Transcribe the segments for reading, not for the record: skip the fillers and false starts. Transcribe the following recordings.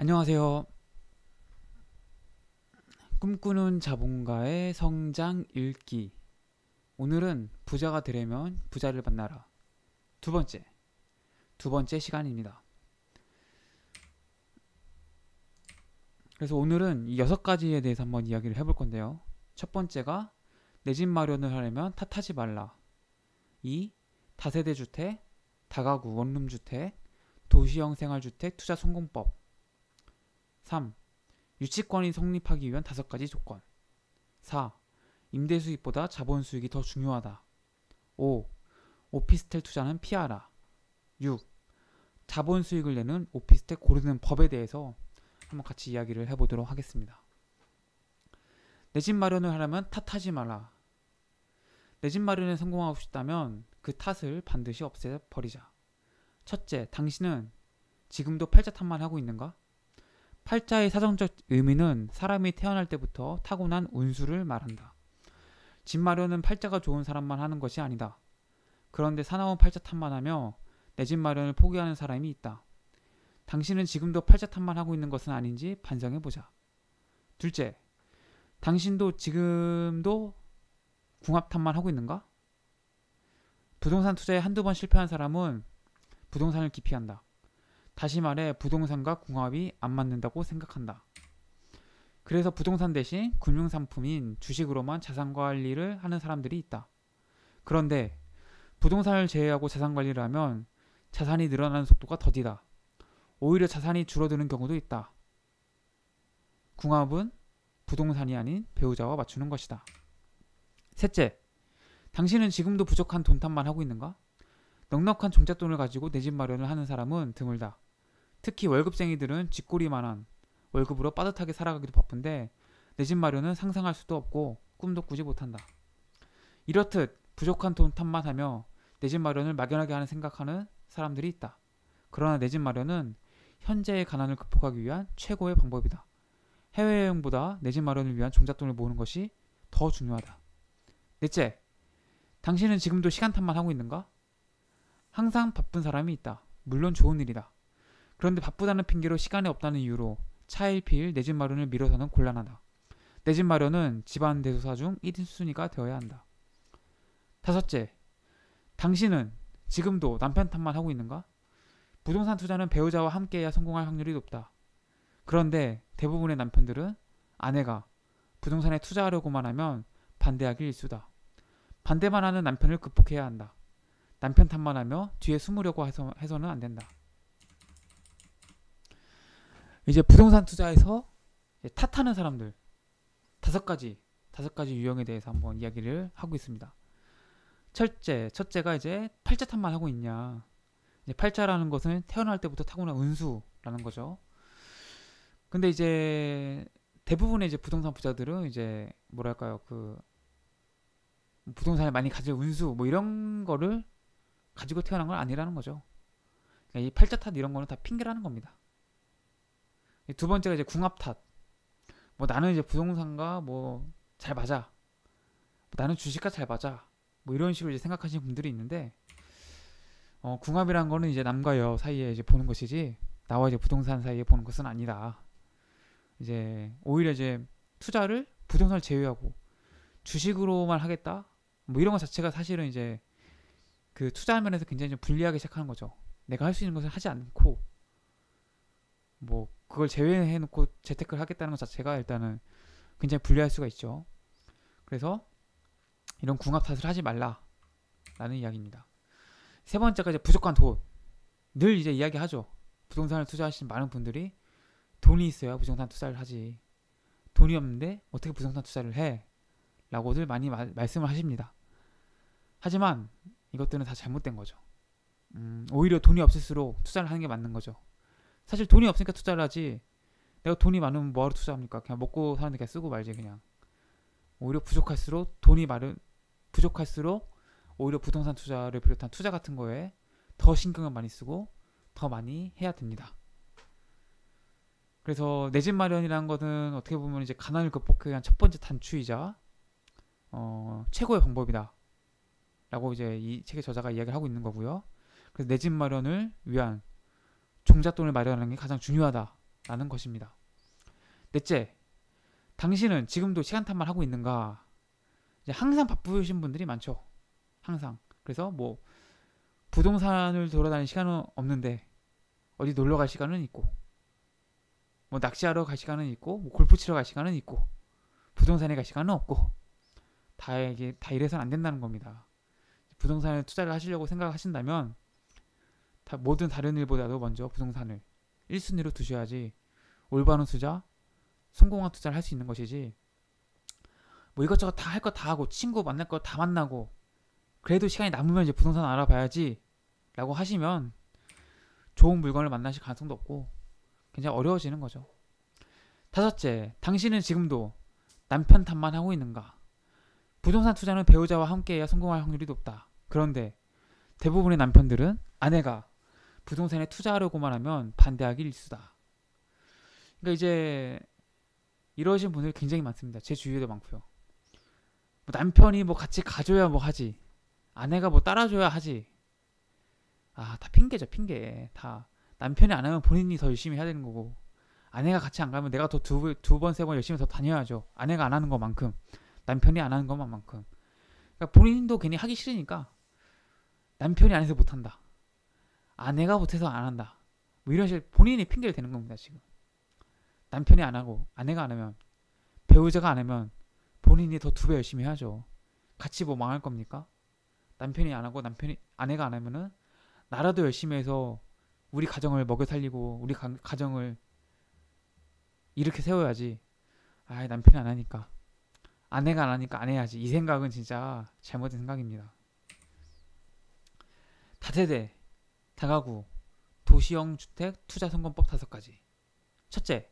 안녕하세요. 꿈꾸는 자본가의 성장 읽기. 오늘은 부자가 되려면 부자를 만나라. 두 번째 시간입니다. 그래서 오늘은 이 6가지에 대해서 한번 이야기를 해볼 건데요. 첫 번째가 내 집 마련을 하려면 탓하지 말라. 2. 다세대 주택, 다가구 원룸 주택, 도시형 생활주택 투자 성공법. 3. 유치권이 성립하기 위한 5가지 조건. 4. 임대 수익보다 자본 수익이 더 중요하다. 5. 오피스텔 투자는 피하라. 6. 자본 수익을 내는 오피스텔 고르는 법에 대해서 한번 같이 이야기를 해보도록 하겠습니다. 내 집 마련을 하려면 탓하지 마라. 내 집 마련에 성공하고 싶다면 그 탓을 반드시 없애버리자. 첫째, 당신은 지금도 팔자 탓만 하고 있는가? 팔자의 사정적 의미는 사람이 태어날 때부터 타고난 운수를 말한다. 집 마련은 팔자가 좋은 사람만 하는 것이 아니다. 그런데 사나운 팔자 탓만 하며 내 집 마련을 포기하는 사람이 있다. 당신은 지금도 팔자 탓만 하고 있는 것은 아닌지 반성해보자. 둘째, 당신도 지금도 궁합 탓만 하고 있는가? 부동산 투자에 한두 번 실패한 사람은 부동산을 기피한다. 다시 말해 부동산과 궁합이 안 맞는다고 생각한다. 그래서 부동산 대신 금융상품인 주식으로만 자산관리를 하는 사람들이 있다. 그런데 부동산을 제외하고 자산관리를 하면 자산이 늘어나는 속도가 더디다. 오히려 자산이 줄어드는 경우도 있다. 궁합은 부동산이 아닌 배우자와 맞추는 것이다. 셋째, 당신은 지금도 부족한 돈 탓만 하고 있는가? 넉넉한 종잣돈을 가지고 내 집 마련을 하는 사람은 드물다. 특히 월급쟁이들은 쥐꼬리만한 월급으로 빠듯하게 살아가기도 바쁜데 내 집 마련은 상상할 수도 없고 꿈도 꾸지 못한다. 이렇듯 부족한 돈 탓만 하며 내 집 마련을 막연하게 하는 생각하는 사람들이 있다. 그러나 내 집 마련은 현재의 가난을 극복하기 위한 최고의 방법이다. 해외여행보다 내 집 마련을 위한 종잣돈을 모으는 것이 더 중요하다. 넷째, 당신은 지금도 시간 탓만 하고 있는가? 항상 바쁜 사람이 있다. 물론 좋은 일이다. 그런데 바쁘다는 핑계로 시간이 없다는 이유로 차일피일 내 집 마련을 미뤄서는 곤란하다. 내 집 마련은 집안 대소사 중 1순위가 되어야 한다. 다섯째, 당신은 지금도 남편 탓만 하고 있는가? 부동산 투자는 배우자와 함께해야 성공할 확률이 높다. 그런데 대부분의 남편들은 아내가 부동산에 투자하려고만 하면 반대하기 일쑤다. 반대만 하는 남편을 극복해야 한다. 남편 탓만 하며 뒤에 숨으려고 해서는 안 된다. 이제 부동산 투자에서 탓하는 사람들 다섯 가지 유형에 대해서 한번 이야기를 하고 있습니다. 첫째가 이제 팔자 탓만 하고 있냐. 이제 팔자라는 것은 태어날 때부터 타고난 운수라는 거죠. 근데 이제 대부분의 이제 부동산 부자들은 이제 뭐랄까요, 그 부동산을 많이 가질 운수 뭐 이런 거를 가지고 태어난 건 아니라는 거죠. 그러니까 이 팔자 탓 이런 거는 다 핑계라는 겁니다. 두 번째가 이제 궁합 탓. 뭐 나는 이제 부동산과 뭐 잘 맞아. 나는 주식과 잘 맞아. 뭐 이런 식으로 이제 생각하시는 분들이 있는데, 궁합이라는 거는 이제 남과 여 사이에 이제 보는 것이지 나와 이제 부동산 사이에 보는 것은 아니다. 이제 오히려 이제 투자를 부동산을 제외하고 주식으로만 하겠다. 뭐 이런 것 자체가 사실은 이제 그 투자 면에서 굉장히 좀 불리하게 시작하는 거죠. 내가 할 수 있는 것을 하지 않고 뭐 그걸 제외해 놓고 재테크를 하겠다는 것 자체가 일단은 굉장히 불리할 수가 있죠. 그래서 이런 궁합 탓을 하지 말라라는 이야기입니다. 세 번째가 이제 부족한 돈. 늘 이제 이야기하죠. 부동산을 투자하시는 많은 분들이 돈이 있어야 부동산 투자를 하지. 돈이 없는데 어떻게 부동산 투자를 해? 라고들 많이 말씀을 하십니다. 하지만 이것들은 다 잘못된 거죠. 오히려 돈이 없을수록 투자를 하는 게 맞는 거죠. 사실 돈이 없으니까 투자를 하지. 내가 돈이 많으면 뭐하러 투자합니까? 그냥 먹고 사는데 그냥 쓰고 말지 그냥. 오히려 부족할수록 오히려 부동산 투자를 비롯한 투자 같은 거에 더 신경을 많이 쓰고 더 많이 해야 됩니다. 그래서 내 집 마련이라는 것은 어떻게 보면 이제 가난을 극복하기 위한 첫 번째 단추이자 최고의 방법이다. 라고 이제 이 책의 저자가 이야기를 하고 있는 거고요. 그래서 내 집 마련을 위한 종잣돈을 마련하는 게 가장 중요하다 라는 것입니다. 넷째, 당신은 지금도 시간탄만 하고 있는가? 이제 항상 바쁘신 분들이 많죠. 항상. 그래서 뭐 부동산을 돌아다닐 시간은 없는데 어디 놀러 갈 시간은 있고, 뭐 낚시하러 갈 시간은 있고, 뭐 골프 치러 갈 시간은 있고, 부동산에 갈 시간은 없고, 이게 다 이래서는 안 된다는 겁니다. 부동산에 투자를 하시려고 생각하신다면 모든 다른 일보다도 먼저 부동산을 1순위로 두셔야지 올바른 투자, 성공한 투자를 할 수 있는 것이지, 뭐 이것저것 다 할 거 다 하고 친구 만날 거 다 만나고 그래도 시간이 남으면 이제 부동산 알아봐야지 라고 하시면 좋은 물건을 만나실 가능성도 없고 굉장히 어려워지는 거죠. 다섯째, 당신은 지금도 남편 탓만 하고 있는가? 부동산 투자는 배우자와 함께해야 성공할 확률이 높다. 그런데 대부분의 남편들은 아내가 부동산에 투자하려고만 하면 반대하기 일쑤다. 그러니까 이제 이러신 분들이 굉장히 많습니다. 제 주위에도 많고요. 뭐 남편이 뭐 같이 가줘야 뭐 하지, 아내가 뭐 따라줘야 하지. 다 핑계죠, 핑계. 다 남편이 안 하면 본인이 더 열심히 해야 되는 거고, 아내가 같이 안 가면 내가 더 두 번, 세 번 열심히 더 다녀야죠. 아내가 안 하는 것만큼, 남편이 안 하는 것만큼. 그러니까 본인도 괜히 하기 싫으니까 남편이 안 해서 못 한다, 아내가 못해서 안 한다, 뭐 이런 식으로 본인이 핑계를 대는 겁니다. 지금 남편이 안 하고 아내가 안 하면, 배우자가 안 하면 본인이 더 두 배 열심히 해야죠. 같이 뭐 망할 겁니까? 남편이 안 하고 아내가 안 하면은 나라도 열심히 해서 우리 가정을 먹여 살리고 우리 가정을 이렇게 세워야지. 남편이 안 하니까, 아내가 안 하니까 안 해야지. 이 생각은 진짜 잘못된 생각입니다. 다세대, 다가구, 도시형 주택 투자 성공법 5가지. 첫째,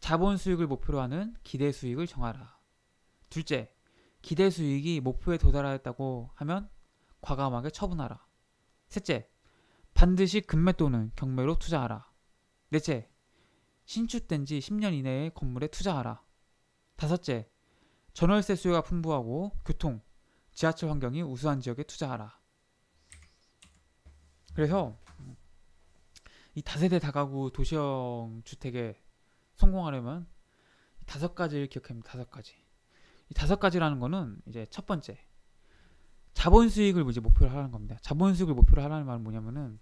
자본 수익을 목표로 하는 기대 수익을 정하라. 둘째, 기대 수익이 목표에 도달하였다고 하면 과감하게 처분하라. 셋째, 반드시 급매 또는 경매로 투자하라. 넷째, 신축된 지 10년 이내의 건물에 투자하라. 다섯째, 전월세 수요가 풍부하고 교통, 지하철 환경이 우수한 지역에 투자하라. 그래서 이 다세대 다가구 도시형 주택에 성공하려면 5가지를 기억합니다. 5가지. 이 5가지라는 거는 이제 첫 번째, 자본 수익을 이제 목표로 하라는 겁니다. 자본 수익을 목표로 하라는 말은 뭐냐면은,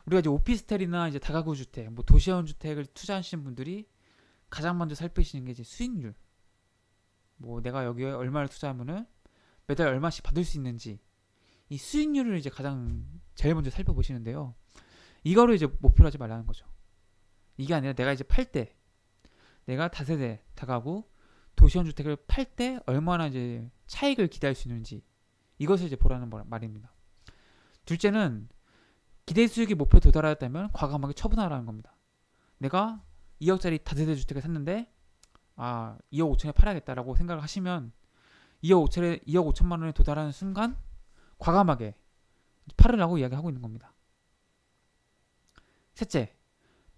우리가 이제 오피스텔이나 이제 다가구 주택, 뭐 도시형 주택을 투자하시는 분들이 가장 먼저 살피시는 게 이제 수익률. 뭐 내가 여기에 얼마를 투자하면은 매달 얼마씩 받을 수 있는지, 이 수익률을 이제 가장 제일 먼저 살펴보시는데요. 이거를 이제 목표로 하지 말라는 거죠. 이게 아니라 내가 이제 팔 때, 내가 다세대 다가구 도시형 주택을 팔 때 얼마나 이제 차익을 기대할 수 있는지, 이것을 이제 보라는 말입니다. 둘째는 기대 수익이 목표에 도달하였다면 과감하게 처분하라는 겁니다. 내가 2억짜리 다세대 주택을 샀는데 2억 5천에 팔아야겠다라고 생각을 하시면 2억 5천만 원에 도달하는 순간 과감하게 팔으라고 이야기하고 있는 겁니다. 셋째,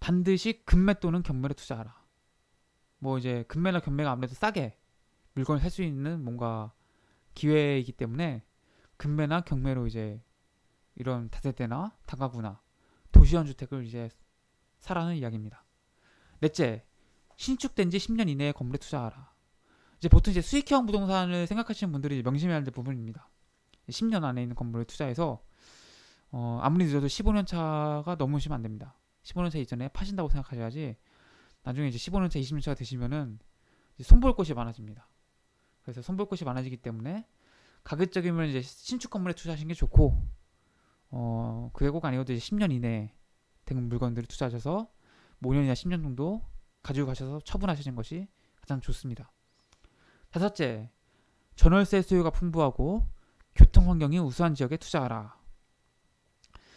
반드시 급매 또는 경매로 투자하라. 뭐 이제 급매나 경매가 아무래도 싸게 물건을 살 수 있는 뭔가 기회이기 때문에 급매나 경매로 이제 이런 다세대나 다가구나 도시형 주택을 이제 사라는 이야기입니다. 넷째, 신축된 지 10년 이내의 건물에 투자하라. 이제 보통 이제 수익형 부동산을 생각하시는 분들이 명심해야 될 부분입니다. 10년 안에 있는 건물에 투자해서 아무리 늦어도 15년 차가 넘으시면 안 됩니다. 15년 차 이전에 파신다고 생각하셔야지, 나중에 이제 15년 차, 20년 차가 되시면은 손볼 곳이 많아집니다. 그래서 손볼 곳이 많아지기 때문에 가급적이면 이제 신축 건물에 투자하시는 게 좋고, 그게 꼭 아니어도 이제 10년 이내에 된 물건들을 투자하셔서 5년이나 10년 정도 가지고 가셔서 처분하시는 것이 가장 좋습니다. 다섯째, 전월세 수요가 풍부하고 교통 환경이 우수한 지역에 투자하라.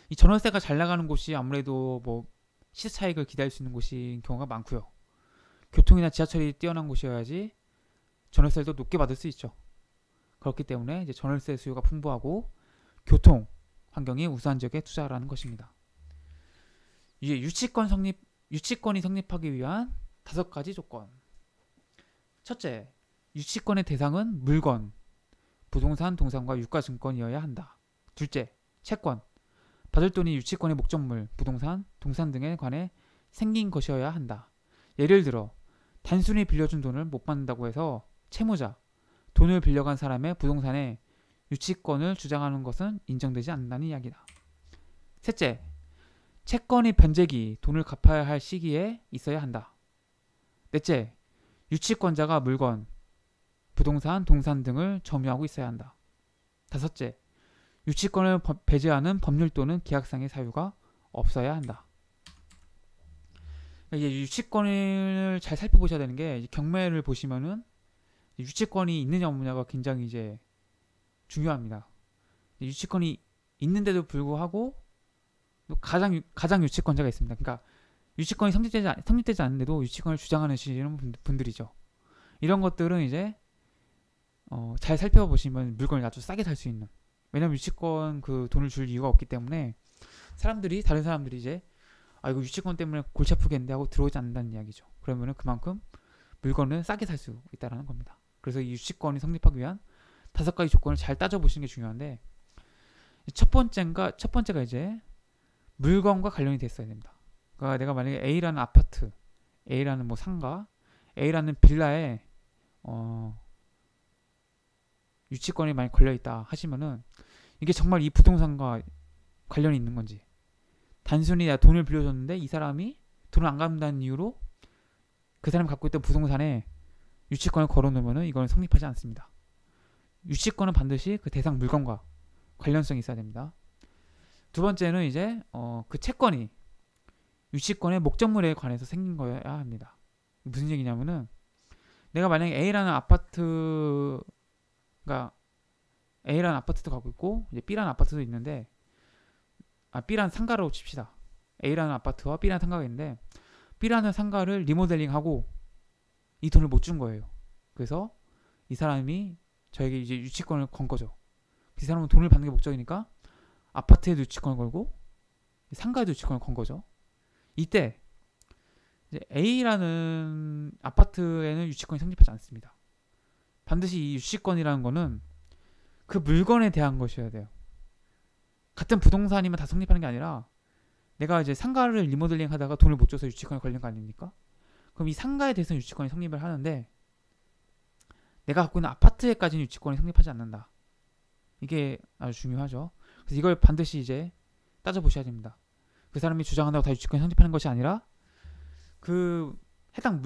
이 전월세가 잘 나가는 곳이 아무래도 뭐 시세 차익을 기대할 수 있는 곳인 경우가 많고요. 교통이나 지하철이 뛰어난 곳이어야지 전월세도 높게 받을 수 있죠. 그렇기 때문에 이제 전월세 수요가 풍부하고 교통 환경이 우수한 지역에 투자하라는 것입니다. 이제 유치권이 성립하기 위한 5가지 조건. 첫째, 유치권의 대상은 물건, 부동산, 동산과 유가증권이어야 한다. 둘째, 채권, 받을 돈이 유치권의 목적물, 부동산, 동산 등에 관해 생긴 것이어야 한다. 예를 들어 단순히 빌려준 돈을 못 받는다고 해서 채무자, 돈을 빌려간 사람의 부동산에 유치권을 주장하는 것은 인정되지 않는다는 이야기다. 셋째, 채권이 변제기, 돈을 갚아야 할 시기에 있어야 한다. 넷째, 유치권자가 물건, 부동산, 동산 등을 점유하고 있어야 한다. 다섯째, 유치권을 배제하는 법률 또는 계약상의 사유가 없어야 한다. 이제 유치권을 잘 살펴보셔야 되는 게 경매를 보시면은 유치권이 있느냐 없느냐가 굉장히 이제 중요합니다. 유치권이 있는데도 불구하고 가장 유치권자가 있습니다. 그러니까 유치권이 성립되지 않는데도 유치권을 주장하시는 분들이죠. 이런 것들은 이제 잘 살펴보시면 물건을 아주 싸게 살 수 있는. 왜냐면 유치권 그 돈을 줄 이유가 없기 때문에 다른 사람들이 이제 이거 유치권 때문에 골치 아프겠는데 하고 들어오지 않는다는 이야기죠. 그러면은 그만큼 물건을 싸게 살 수 있다는 겁니다. 그래서 이 유치권이 성립하기 위한 5가지 조건을 잘 따져보시는 게 중요한데, 첫 번째가 이제 물건과 관련이 됐어야 됩니다. 그러니까 내가 만약에 A라는 아파트, A라는 뭐 상가, A라는 빌라에 유치권이 많이 걸려있다 하시면은 이게 정말 이 부동산과 관련이 있는 건지, 단순히 내가 돈을 빌려줬는데 이 사람이 돈을 안 갚는다는 이유로 그 사람이 갖고 있던 부동산에 유치권을 걸어놓으면은 이거는 성립하지 않습니다. 유치권은 반드시 그 대상 물건과 관련성이 있어야 됩니다. 두 번째는 이제 그 채권이 유치권의 목적물에 관해서 생긴 거여야 합니다. 무슨 얘기냐면은 내가 만약에 A라는 아파트도 갖고 있고 이제 B라는 아파트도 있는데 B라는 상가로 칩시다. A라는 아파트와 B라는 상가가 있는데 B라는 상가를 리모델링하고 이 돈을 못 준 거예요. 그래서 이 사람이 저에게 이제 유치권을 건 거죠. 이 사람은 돈을 받는 게 목적이니까 아파트에도 유치권을 걸고 상가에도 유치권을 건 거죠. 이때 이제 A라는 아파트에는 유치권이 성립하지 않습니다. 반드시 이 유치권이라는 거는 그 물건에 대한 것이어야 돼요. 같은 부동산이면 다 성립하는 게 아니라 내가 이제 상가를 리모델링 하다가 돈을 못 줘서 유치권이 걸린 거 아닙니까? 그럼 이 상가에 대해서는 유치권이 성립을 하는데 내가 갖고 있는 아파트에까지는 유치권이 성립하지 않는다. 이게 아주 중요하죠. 그래서 이걸 반드시 이제 따져보셔야 됩니다. 그 사람이 주장한다고 다 유치권이 성립하는 것이 아니라 그 해당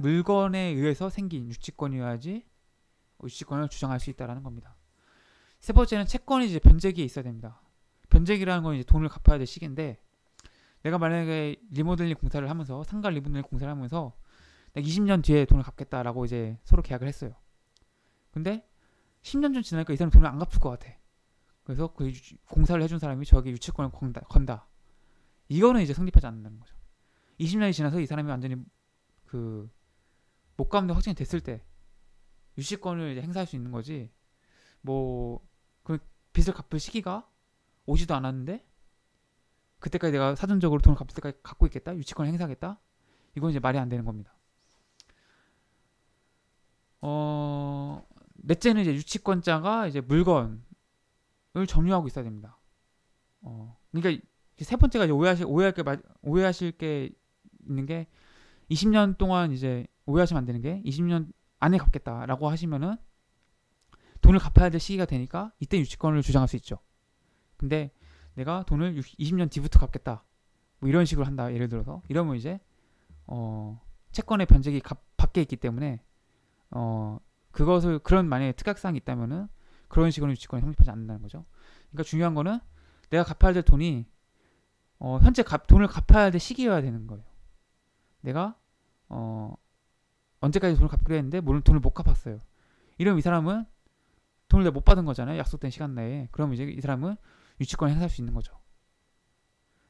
물건에 의해서 생긴 유치권이어야지 유치권을 주장할 수 있다는 겁니다. 세 번째는 채권이 이제 변제기에 있어야 됩니다. 변제기라는 건 이제 돈을 갚아야 될 시기인데 내가 만약에 리모델링 공사를 하면서 상가 리모델링 공사를 하면서 내가 20년 뒤에 돈을 갚겠다라고 이제 서로 계약을 했어요. 근데 10년 좀 지나니까 이 사람 돈을 안 갚을 것 같아. 그래서 그 공사를 해준 사람이 저에게 유치권을 건다. 이거는 이제 성립하지 않는다는 거죠. 20년이 지나서 이 사람이 완전히 그 못 갚는 확정이 됐을 때 유치권을 이제 행사할 수 있는 거지. 뭐 그 빚을 갚을 시기가 오지도 않았는데 그때까지 내가 사전적으로 돈을 갚을 때까지 갖고 있겠다? 유치권을 행사하겠다? 이건 이제 말이 안 되는 겁니다. 넷째는 이제 유치권자가 이제 물건을 점유하고 있어야 됩니다. 그러니까 세 번째가 이제 오해하실 게 있는 게 20년 동안 이제 오해하시면 안 되는 게 20년 안에 갚겠다라고 하시면은 돈을 갚아야 될 시기가 되니까 이때 유치권을 주장할 수 있죠. 근데 내가 돈을 20년 뒤부터 갚겠다. 뭐 이런 식으로 한다. 예를 들어서 이러면 이제 채권의 변제기 밖에 있기 때문에 그런 만약에 특약사항이 있다면은 그런 식으로 유치권이 성립하지 않는다는 거죠. 그러니까 중요한 거는 내가 갚아야 될 돈이 현재 돈을 갚아야 될 시기여야 되는 거예요. 내가 언제까지 돈을 갚기로 했는데 돈을 못 갚았어요. 이러면 이 사람은 돈을 내가 못 받은 거잖아요. 약속된 시간 내에. 그럼 이제 이 사람은 유치권을 행사할 수 있는 거죠.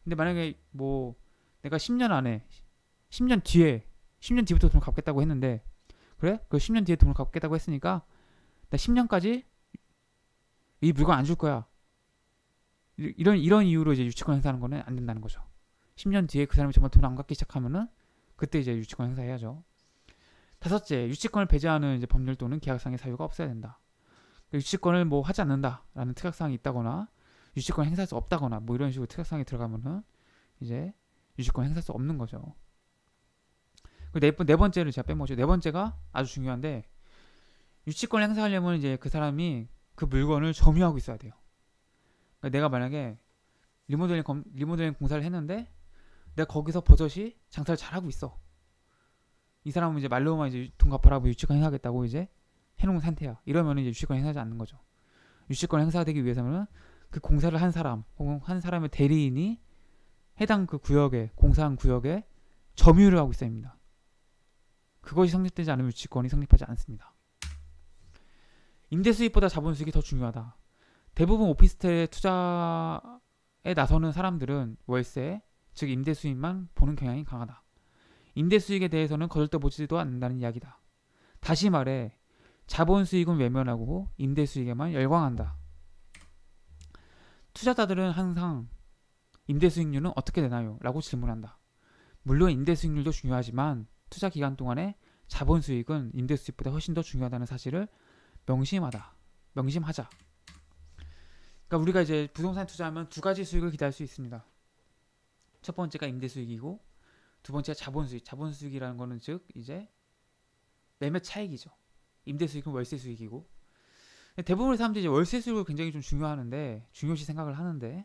근데 만약에 뭐 내가 10년 뒤부터 돈을 갚겠다고 했는데 그래? 그 10년 뒤에 돈을 갚겠다고 했으니까 나 10년까지 이 물건 안 줄 거야. 이런 이유로 이제 유치권 행사하는 거는 안 된다는 거죠. 10년 뒤에 그 사람이 정말 돈을 안 갚기 시작하면은 그때 이제 유치권 행사해야죠. 다섯째, 유치권을 배제하는 이제 법률 또는 계약상의 사유가 없어야 된다. 유치권을 뭐 하지 않는다라는 특약사항이 있다거나 유치권 행사할 수 없다거나 뭐 이런 식으로 특약사항이 들어가면은 이제 유치권 행사할 수 없는 거죠. 네 번째를 제가 빼먹었죠. 네 번째가 아주 중요한데, 유치권을 행사하려면 이제 그 사람이 그 물건을 점유하고 있어야 돼요. 그러니까 내가 만약에 리모델링 공사를 했는데 내가 거기서 버젓이 장사를 잘하고 있어. 이 사람은 이제 말로만 이제 돈 갚아라고 유치권 행사하겠다고 이제 해놓은 상태야. 이러면 이제 유치권 행사하지 않는 거죠. 유치권 행사되기 위해서는 그 공사를 한 사람 혹은 한 사람의 대리인이 해당 그 구역에 공사한 구역에 점유를 하고 있어야 합니다. 그것이 성립되지 않으면 유치권이 성립하지 않습니다. 임대 수익보다 자본 수익이 더 중요하다. 대부분 오피스텔 투자에 나서는 사람들은 월세, 즉 임대 수익만 보는 경향이 강하다. 임대 수익에 대해서는 거들떠보지도 않는다는 이야기다. 다시 말해 자본 수익은 외면하고 임대 수익에만 열광한다. 투자자들은 항상 임대 수익률은 어떻게 되나요? 라고 질문한다. 물론 임대 수익률도 중요하지만 투자 기간 동안에 자본 수익은 임대 수익보다 훨씬 더 중요하다는 사실을 명심하자. 그러니까 우리가 이제 부동산 투자하면 두 가지 수익을 기대할 수 있습니다. 첫 번째가 임대 수익이고 두 번째가 자본 수익. 자본 수익이라는 거는 즉 이제 매매 차익이죠. 임대 수익은 월세 수익이고, 대부분의 사람들이 이제 월세 수익을 굉장히 좀 중요시 생각을 하는데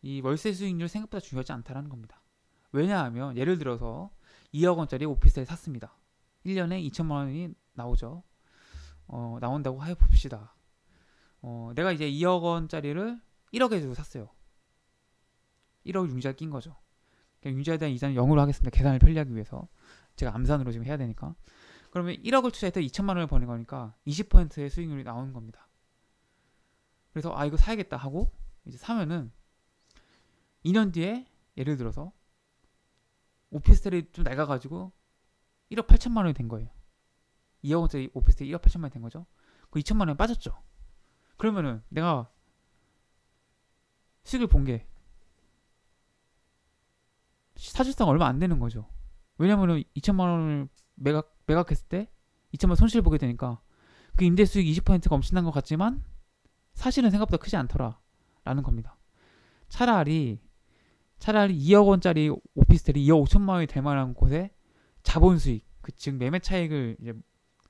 이 월세 수익률 생각보다 중요하지 않다라는 겁니다. 왜냐하면 예를 들어서 2억 원짜리 오피스텔 샀습니다. 1년에 2천만 원이 나오죠. 나온다고 해봅시다. 내가 이제 2억 원짜리를 1억에 주고 샀어요. 1억 융자를 낀 거죠. 융자에 대한 이자는 0으로 하겠습니다. 계산을 편리하기 위해서. 제가 암산으로 지금 해야 되니까. 그러면 1억을 투자해서 2천만 원을 버는 거니까 20%의 수익률이 나오는 겁니다. 그래서 이거 사야겠다 하고 이제 사면은 2년 뒤에 예를 들어서 오피스텔이 좀 낡아가지고 1억 8천만 원이 된 거예요. 2억 원짜리 오피스텔이 1억 8천만 원이 된 거죠. 그 2천만 원이 빠졌죠. 그러면은 내가 수익을 본 게 사실상 얼마 안 되는 거죠. 왜냐면은 2천만 원을 매각했을 때 2천만 원 손실 보게 되니까 그 임대 수익 20%가 엄청난 것 같지만 사실은 생각보다 크지 않더라 라는 겁니다. 차라리 2억 원짜리 오피스텔이 2억 5천만 원이 될 만한 곳에 자본 수익, 즉 매매 차익을 이제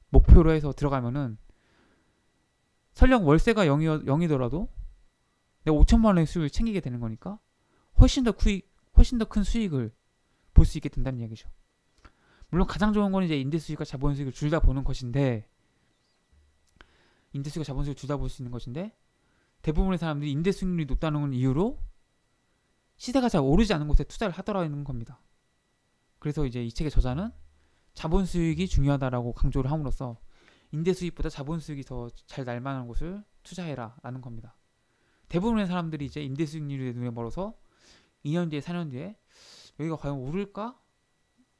목표로 해서 들어가면은 설령 월세가 0이더라도 내가 5천만 원의 수익을 챙기게 되는 거니까 훨씬 더 큰 수익을 볼 수 있게 된다는 얘기죠. 물론 가장 좋은 건 이제 임대 수익과 자본 수익을 둘 다 보는 것인데, 임대 수익과 자본 수익을 둘 다 볼 수 있는 것인데, 대부분의 사람들이 임대 수익률이 높다는 이유로 시세가 잘 오르지 않은 곳에 투자를 하더라는 겁니다. 그래서 이제 이 책의 저자는 자본 수익이 중요하다라고 강조를 함으로써 임대 수익보다 자본 수익이 더 잘 날 만한 곳을 투자해라 라는 겁니다. 대부분의 사람들이 이제 임대 수익률에 눈에 멀어서 2년 뒤에 4년 뒤에 여기가 과연 오를까?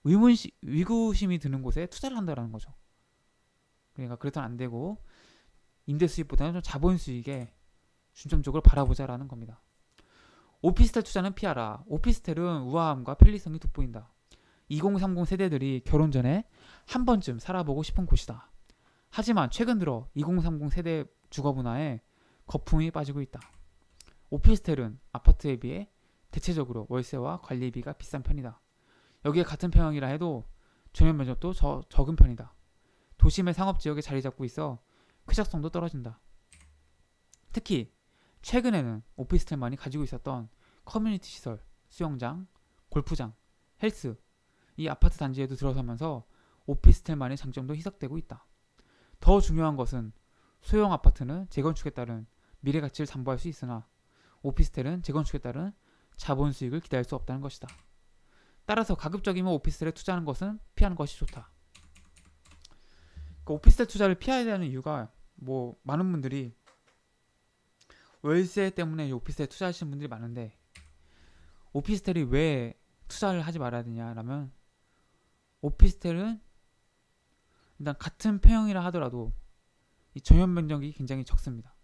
위구심이 드는 곳에 투자를 한다라는 거죠. 그러니까 그래서는 안 되고 임대 수익보다는 좀 자본 수익에 중점적으로 바라보자라는 겁니다. 오피스텔 투자는 피하라. 오피스텔은 우아함과 편리성이 돋보인다. 2030 세대들이 결혼 전에 한 번쯤 살아보고 싶은 곳이다. 하지만 최근 들어 2030 세대 주거 문화에 거품이 빠지고 있다. 오피스텔은 아파트에 비해 대체적으로 월세와 관리비가 비싼 편이다. 여기에 같은 평형이라 해도 전용 면적도 적은 편이다. 도심의 상업지역에 자리 잡고 있어 쾌적성도 떨어진다. 특히 최근에는 오피스텔만이 가지고 있었던 커뮤니티 시설, 수영장, 골프장, 헬스, 이 아파트 단지에도 들어서면서 오피스텔만의 장점도 희석되고 있다. 더 중요한 것은 소형 아파트는 재건축에 따른 미래 가치를 담보할 수 있으나 오피스텔은 재건축에 따른 자본 수익을 기대할 수 없다는 것이다. 따라서 가급적이면 오피스텔에 투자하는 것은 피하는 것이 좋다. 그러니까 오피스텔 투자를 피해야 되는 이유가 많은 분들이 월세 때문에 오피스텔에 투자하시는 분들이 많은데, 오피스텔이 왜 투자를 하지 말아야 되냐라면, 오피스텔은 일단 같은 평형이라 하더라도 이 전용 면적이 굉장히 적습니다.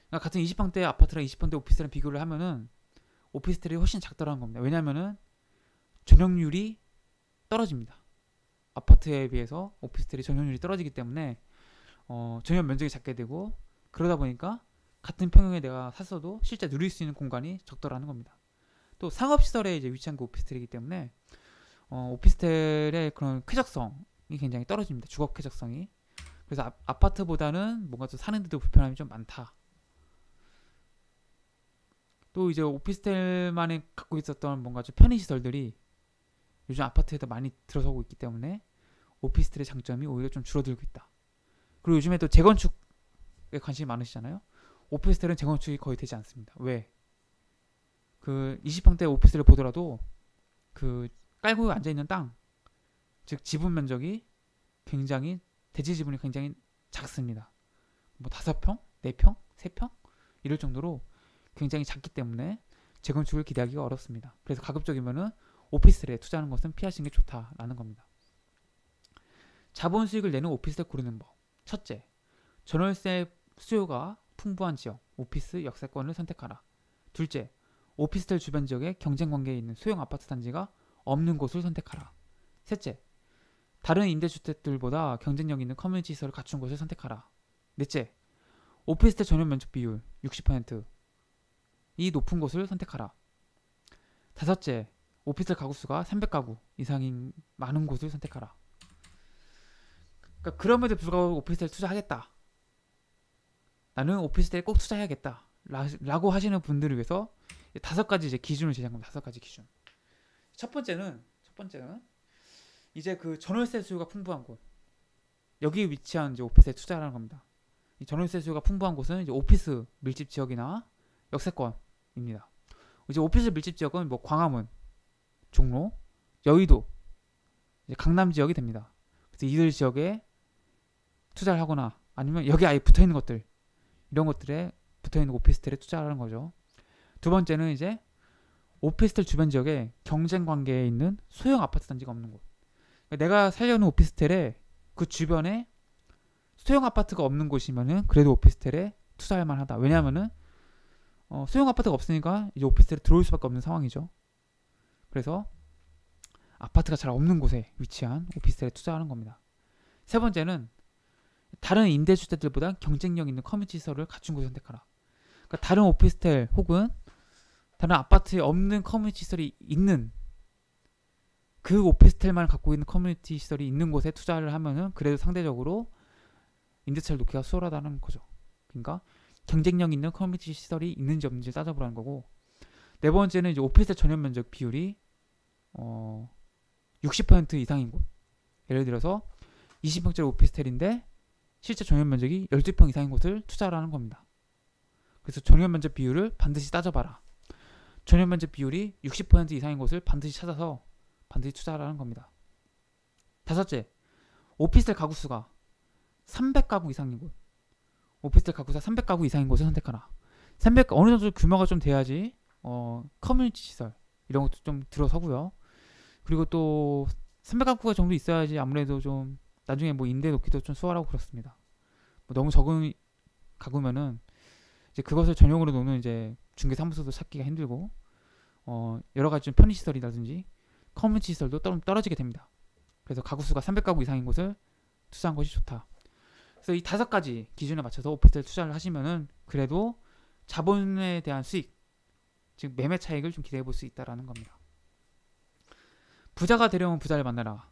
그러니까 같은 20평대 아파트랑 20평대 오피스텔을 비교를 하면은 오피스텔이 훨씬 작더라는 겁니다. 왜냐면은 전용률이 떨어집니다. 아파트에 비해서 오피스텔이 전용률이 떨어지기 때문에 전용 면적이 작게 되고, 그러다 보니까 같은 평형에 내가 샀어도 실제 누릴 수 있는 공간이 적더라는 겁니다. 또 상업시설에 이제 위치한 그 오피스텔이기 때문에 오피스텔의 그런 쾌적성이 굉장히 떨어집니다. 주거 쾌적성이. 그래서 아파트보다는 뭔가 좀 사는데도 불편함이 좀 많다. 또 이제 오피스텔만에 갖고 있었던 뭔가 좀 편의시설들이 요즘 아파트에도 많이 들어서고 있기 때문에 오피스텔의 장점이 오히려 좀 줄어들고 있다. 그리고 요즘에 또 재건축에 관심이 많으시잖아요. 오피스텔은 재건축이 거의 되지 않습니다. 왜? 그 20평대 오피스텔을 보더라도 그 깔고 앉아있는 땅, 즉 지분 면적이 굉장히 대지 지분이 굉장히 작습니다. 뭐 5평, 4평, 3평 이럴 정도로 굉장히 작기 때문에 재건축을 기대하기가 어렵습니다. 그래서 가급적이면은 오피스텔에 투자하는 것은 피하시는 게 좋다라는 겁니다. 자본 수익을 내는 오피스텔 고르는 법. 첫째, 전월세 수요가 풍부한 지역, 오피스 역세권을 선택하라. 둘째, 오피스텔 주변 지역에 경쟁 관계에 있는 소형 아파트 단지가 없는 곳을 선택하라. 셋째, 다른 임대주택들보다 경쟁력 있는 커뮤니티 시설을 갖춘 곳을 선택하라. 넷째, 오피스텔 전용 면적 비율 60%, 이 높은 곳을 선택하라. 다섯째, 오피스텔 가구 수가 300가구 이상인 많은 곳을 선택하라. 그러니까 그럼에도 불구하고 오피스텔 투자하겠다. 나는 오피스텔에 꼭 투자해야겠다. 라고 하시는 분들을 위해서 5가지 이제 기준을 제시한 겁니다. 5가지 기준. 첫 번째는 이제 그 전월세 수요가 풍부한 곳. 여기 위치한 이제 오피스텔에 투자하는 겁니다. 이 전월세 수요가 풍부한 곳은 이제 오피스 밀집 지역이나 역세권입니다. 이제 오피스 밀집 지역은 뭐 광화문, 종로, 여의도, 이제 강남 지역이 됩니다. 그래서 이들 지역에 투자를 하거나 아니면 여기 아예 붙어 있는 것들, 이런 것들에 붙어 있는 오피스텔에 투자하는 거죠. 두 번째는 이제 오피스텔 주변 지역에 경쟁 관계에 있는 소형 아파트 단지가 없는 곳. 그러니까 내가 살려는 오피스텔에 그 주변에 소형 아파트가 없는 곳이면은 그래도 오피스텔에 투자할 만하다. 왜냐하면은 소형 아파트가 없으니까 이제 오피스텔에 들어올 수밖에 없는 상황이죠. 그래서 아파트가 잘 없는 곳에 위치한 오피스텔에 투자하는 겁니다. 세 번째는 다른 임대주택들보다 경쟁력 있는 커뮤니티 시설을 갖춘 곳을 선택하라. 그러니까 다른 오피스텔 혹은 다른 아파트에 없는 커뮤니티 시설이 있는 그 오피스텔만 갖고 있는 커뮤니티 시설이 있는 곳에 투자를 하면은 그래도 상대적으로 임대차를 놓기가 수월하다는 거죠. 그러니까 경쟁력 있는 커뮤니티 시설이 있는지 없는지 따져보라는 거고, 네 번째는 이제 오피스텔 전용 면적 비율이 60% 이상인 곳. 예를 들어서 20평짜리 오피스텔인데 실제 전용 면적이 12평 이상인 곳을 투자하라는 겁니다. 그래서 전용 면적 비율을 반드시 따져봐라. 전용 면적 비율이 60% 이상인 곳을 반드시 찾아서 반드시 투자하라는 겁니다. 다섯째, 오피스텔 가구 수가 300가구 이상인 곳. 오피스텔 가구 수가 300가구 이상인 곳을 선택하라. 300 어느 정도 규모가 좀 돼야지 커뮤니티 시설 이런 것도 좀 들어서고요. 그리고 또 300가구가 정도 있어야지 아무래도 좀 나중에 뭐 임대 놓기도 좀 수월하고 그렇습니다. 뭐 너무 적은 가구면은 이제 그것을 전용으로 놓는 이제 중개사무소도 찾기가 힘들고 여러 가지 좀 편의 시설이라든지 커뮤니티 시설도 떨어지게 됩니다. 그래서 가구 수가 300가구 이상인 곳을 투자한 것이 좋다. 그래서 이 5가지 기준에 맞춰서 오피스텔 투자를 하시면은 그래도 자본에 대한 수익, 즉 매매 차익을 좀 기대해 볼 수 있다라는 겁니다. 부자가 되려면 부자를 만나라.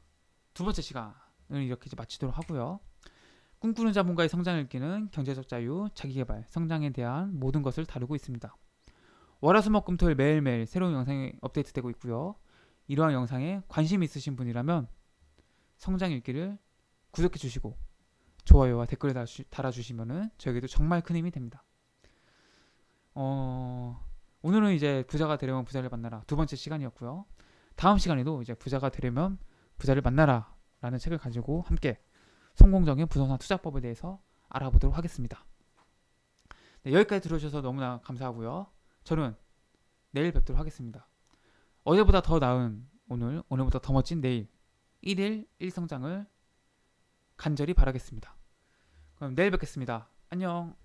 두 번째 시간을 이렇게 이제 마치도록 하고요. 꿈꾸는 자본가의 성장을 이끄는 경제적 자유, 자기개발, 성장에 대한 모든 것을 다루고 있습니다. 월화수목금토일 매일매일 새로운 영상이 업데이트되고 있고요. 이러한 영상에 관심 있으신 분이라면 성장 읽기를 구독해 주시고 좋아요와 댓글을 달아주시면 저에게도 정말 큰 힘이 됩니다. 오늘은 이제 부자가 되려면 부자를 만나라 두 번째 시간이었고요. 다음 시간에도 이제 부자가 되려면 부자를 만나라 라는 책을 가지고 함께 성공적인 부동산 투자법에 대해서 알아보도록 하겠습니다. 네, 여기까지 들어주셔서 너무나 감사하고요. 저는 내일 뵙도록 하겠습니다. 어제보다 더 나은 오늘, 오늘보다 더 멋진 내일 1일 1성장을 간절히 바라겠습니다. 그럼 내일 뵙겠습니다. 안녕.